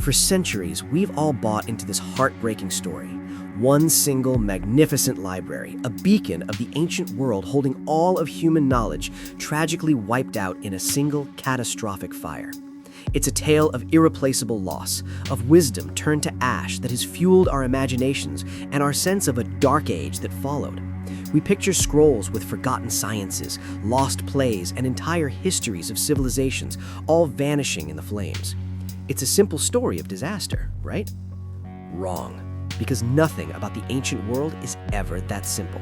For centuries, we've all bought into this heartbreaking story. One single magnificent library, a beacon of the ancient world holding all of human knowledge, tragically wiped out in a single catastrophic fire. It's a tale of irreplaceable loss, of wisdom turned to ash that has fueled our imaginations and our sense of a dark age that followed. We picture scrolls with forgotten sciences, lost plays, and entire histories of civilizations, all vanishing in the flames. It's a simple story of disaster, right? Wrong, because nothing about the ancient world is ever that simple.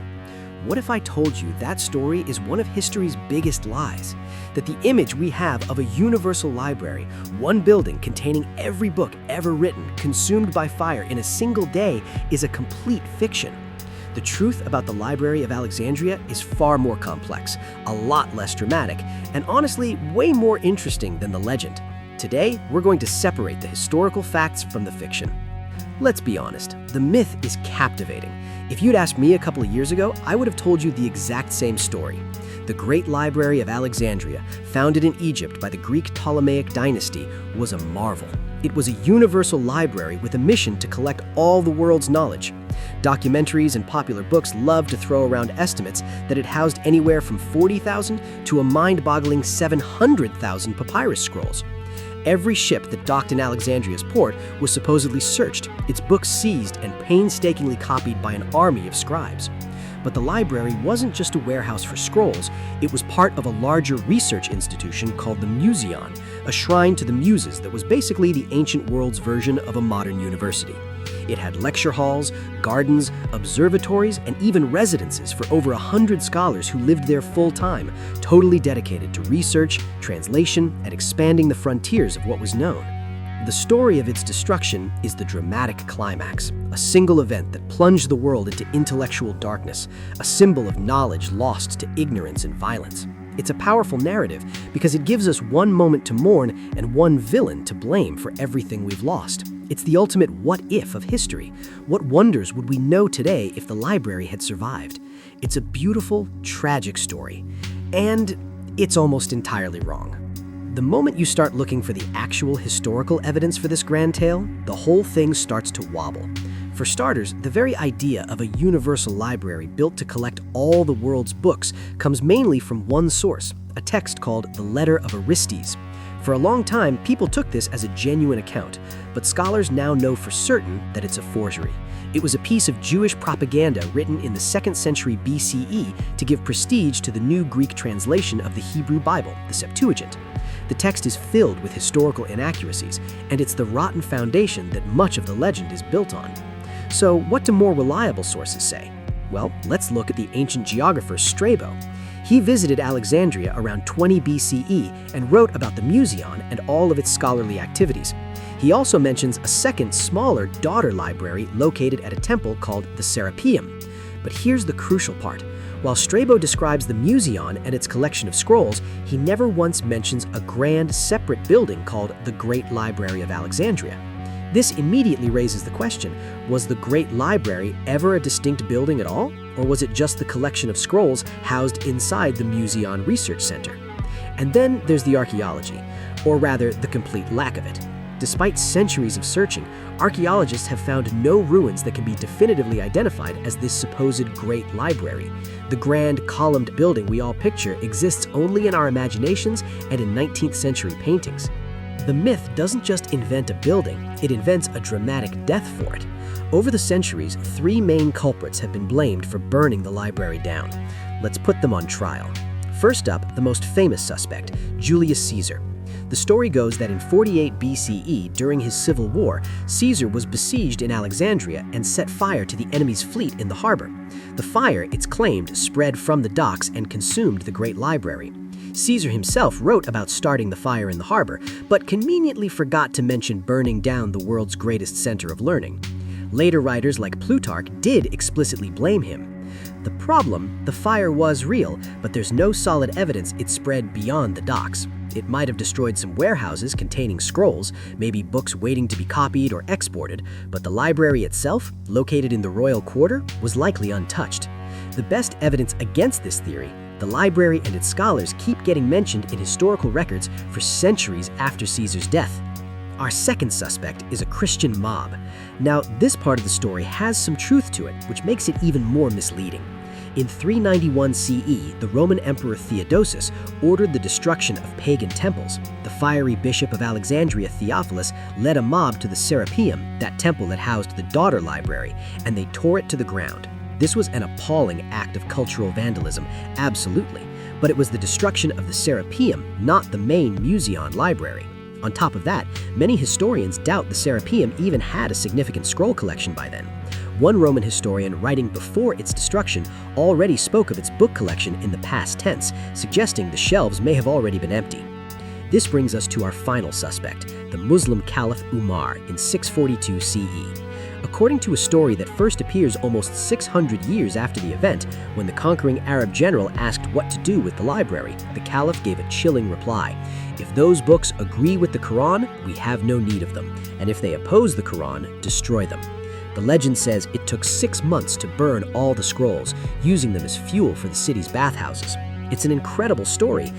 What if I told you that story is one of history's biggest lies? That the image we have of a universal library, one building containing every book ever written, consumed by fire in a single day, is a complete fiction. The truth about the Library of Alexandria is far more complex, a lot less dramatic, and honestly, way more interesting than the legend. Today, we're going to separate the historical facts from the fiction. Let's be honest, the myth is captivating. If you'd asked me a couple of years ago, I would have told you the exact same story. The Great Library of Alexandria, founded in Egypt by the Greek Ptolemaic dynasty, was a marvel. It was a universal library with a mission to collect all the world's knowledge. Documentaries and popular books love to throw around estimates that it housed anywhere from 40,000 to a mind-boggling 700,000 papyrus scrolls. Every ship that docked in Alexandria's port was supposedly searched, its books seized and painstakingly copied by an army of scribes. But the library wasn't just a warehouse for scrolls, it was part of a larger research institution called the Museion, a shrine to the muses that was basically the ancient world's version of a modern university. It had lecture halls, gardens, observatories, and even residences for over 100 scholars who lived there full-time, totally dedicated to research, translation, and expanding the frontiers of what was known. The story of its destruction is the dramatic climax, a single event that plunged the world into intellectual darkness, a symbol of knowledge lost to ignorance and violence. It's a powerful narrative because it gives us one moment to mourn and one villain to blame for everything we've lost. It's the ultimate what-if of history. What wonders would we know today if the library had survived? It's a beautiful, tragic story. And it's almost entirely wrong. The moment you start looking for the actual historical evidence for this grand tale, the whole thing starts to wobble. For starters, the very idea of a universal library built to collect all the world's books comes mainly from one source, a text called the Letter of Aristes. For a long time, people took this as a genuine account, but scholars now know for certain that it's a forgery. It was a piece of Jewish propaganda written in the 2nd century BCE to give prestige to the new Greek translation of the Hebrew Bible, the Septuagint. The text is filled with historical inaccuracies, and it's the rotten foundation that much of the legend is built on. So, what do more reliable sources say? Well, let's look at the ancient geographer Strabo. He visited Alexandria around 20 BCE and wrote about the Museion and all of its scholarly activities. He also mentions a second, smaller daughter library located at a temple called the Serapeum. But here's the crucial part. While Strabo describes the Museion and its collection of scrolls, he never once mentions a grand, separate building called the Great Library of Alexandria. This immediately raises the question, was the Great Library ever a distinct building at all? Or was it just the collection of scrolls housed inside the Museion Research Center? And then there's the archaeology, or rather, the complete lack of it. Despite centuries of searching, archaeologists have found no ruins that can be definitively identified as this supposed Great Library. The grand, columned building we all picture exists only in our imaginations and in 19th century paintings. The myth doesn't just invent a building, it invents a dramatic death for it. Over the centuries, 3 main culprits have been blamed for burning the library down. Let's put them on trial. First up, the most famous suspect, Julius Caesar. The story goes that in 48 BCE, during his civil war, Caesar was besieged in Alexandria and set fire to the enemy's fleet in the harbor. The fire, it's claimed, spread from the docks and consumed the Great Library. Caesar himself wrote about starting the fire in the harbor, but conveniently forgot to mention burning down the world's greatest center of learning. Later writers like Plutarch did explicitly blame him. The problem, the fire was real, but there's no solid evidence it spread beyond the docks. It might have destroyed some warehouses containing scrolls, maybe books waiting to be copied or exported, but the library itself, located in the royal quarter, was likely untouched. The best evidence against this theory, the library and its scholars keep getting mentioned in historical records for centuries after Caesar's death. Our second suspect is a Christian mob. Now, this part of the story has some truth to it, which makes it even more misleading. In 391 CE, the Roman Emperor Theodosius ordered the destruction of pagan temples. The fiery bishop of Alexandria, Theophilus, led a mob to the Serapeum, that temple that housed the daughter library, and they tore it to the ground. This was an appalling act of cultural vandalism, absolutely, but it was the destruction of the Serapeum, not the main Museon library. On top of that, many historians doubt the Serapeum even had a significant scroll collection by then. One Roman historian writing before its destruction already spoke of its book collection in the past tense, suggesting the shelves may have already been empty. This brings us to our final suspect, the Muslim Caliph Umar in 642 CE. According to a story that first appears almost 600 years after the event, when the conquering Arab general asked what to do with the library, the Caliph gave a chilling reply. If those books agree with the Quran, we have no need of them, and if they oppose the Quran, destroy them. The legend says it took 6 months to burn all the scrolls, using them as fuel for the city's bathhouses. It's an incredible story,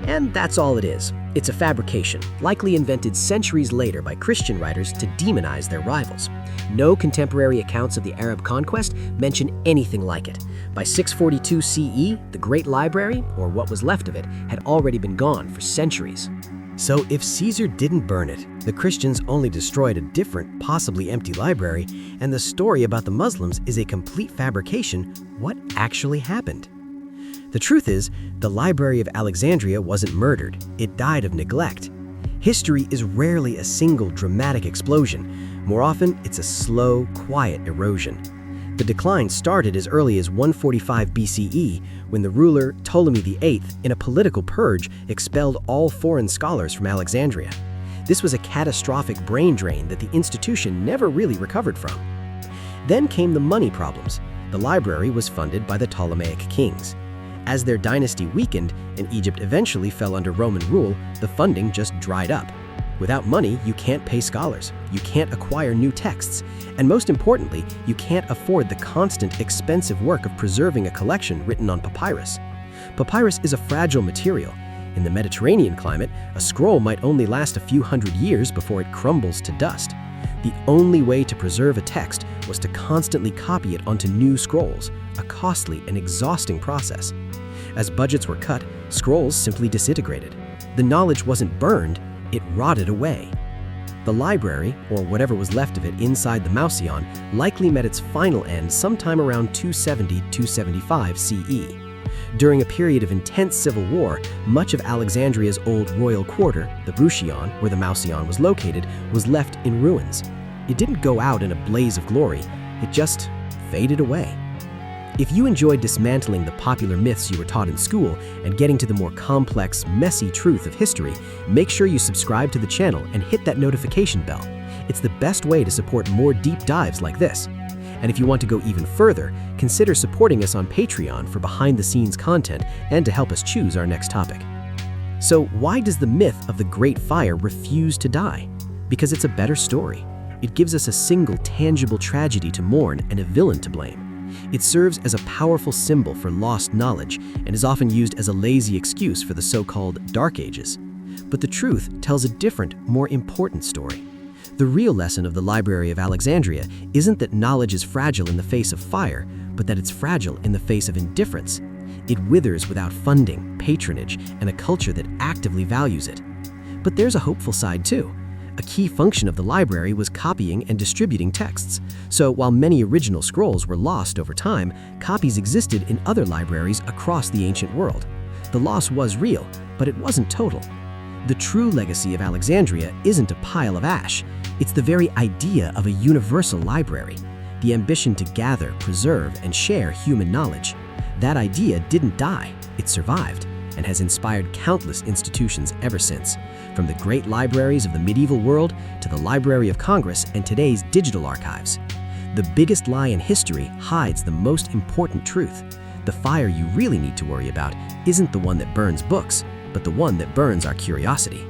and that's all it is. It's a fabrication, likely invented centuries later by Christian writers to demonize their rivals. No contemporary accounts of the Arab conquest mention anything like it. By 642 CE, the Great Library, or what was left of it, had already been gone for centuries. So if Caesar didn't burn it, the Christians only destroyed a different, possibly empty library, and the story about the Muslims is a complete fabrication, what actually happened? The truth is, the Library of Alexandria wasn't murdered, it died of neglect. History is rarely a single dramatic explosion. More often, it's a slow, quiet erosion. The decline started as early as 145 BCE, when the ruler Ptolemy VIII, in a political purge, expelled all foreign scholars from Alexandria. This was a catastrophic brain drain that the institution never really recovered from. Then came the money problems. The library was funded by the Ptolemaic kings. As their dynasty weakened and Egypt eventually fell under Roman rule, the funding just dried up. Without money, you can't pay scholars, you can't acquire new texts, and most importantly, you can't afford the constant, expensive work of preserving a collection written on papyrus. Papyrus is a fragile material. In the Mediterranean climate, a scroll might only last a few hundred years before it crumbles to dust. The only way to preserve a text was to constantly copy it onto new scrolls, a costly and exhausting process. As budgets were cut, scrolls simply disintegrated. The knowledge wasn't burned, it rotted away. The library, or whatever was left of it inside the Museion, likely met its final end sometime around 270-275 CE. During a period of intense civil war, much of Alexandria's old royal quarter, the Bruchion, where the Museion was located, was left in ruins. It didn't go out in a blaze of glory, it just faded away. If you enjoyed dismantling the popular myths you were taught in school and getting to the more complex, messy truth of history, make sure you subscribe to the channel and hit that notification bell. It's the best way to support more deep dives like this. And if you want to go even further, consider supporting us on Patreon for behind-the-scenes content and to help us choose our next topic. So why does the myth of the Great Fire refuse to die? Because it's a better story. It gives us a single tangible tragedy to mourn and a villain to blame. It serves as a powerful symbol for lost knowledge and is often used as a lazy excuse for the so-called Dark Ages. But the truth tells a different, more important story. The real lesson of the Library of Alexandria isn't that knowledge is fragile in the face of fire, but that it's fragile in the face of indifference. It withers without funding, patronage, and a culture that actively values it. But there's a hopeful side too. A key function of the library was copying and distributing texts. So while many original scrolls were lost over time, copies existed in other libraries across the ancient world. The loss was real, but it wasn't total. The true legacy of Alexandria isn't a pile of ash. It's the very idea of a universal library, the ambition to gather, preserve, and share human knowledge. That idea didn't die, it survived, and has inspired countless institutions ever since, from the great libraries of the medieval world to the Library of Congress and today's digital archives. The biggest lie in history hides the most important truth. The fire you really need to worry about isn't the one that burns books, but the one that burns our curiosity.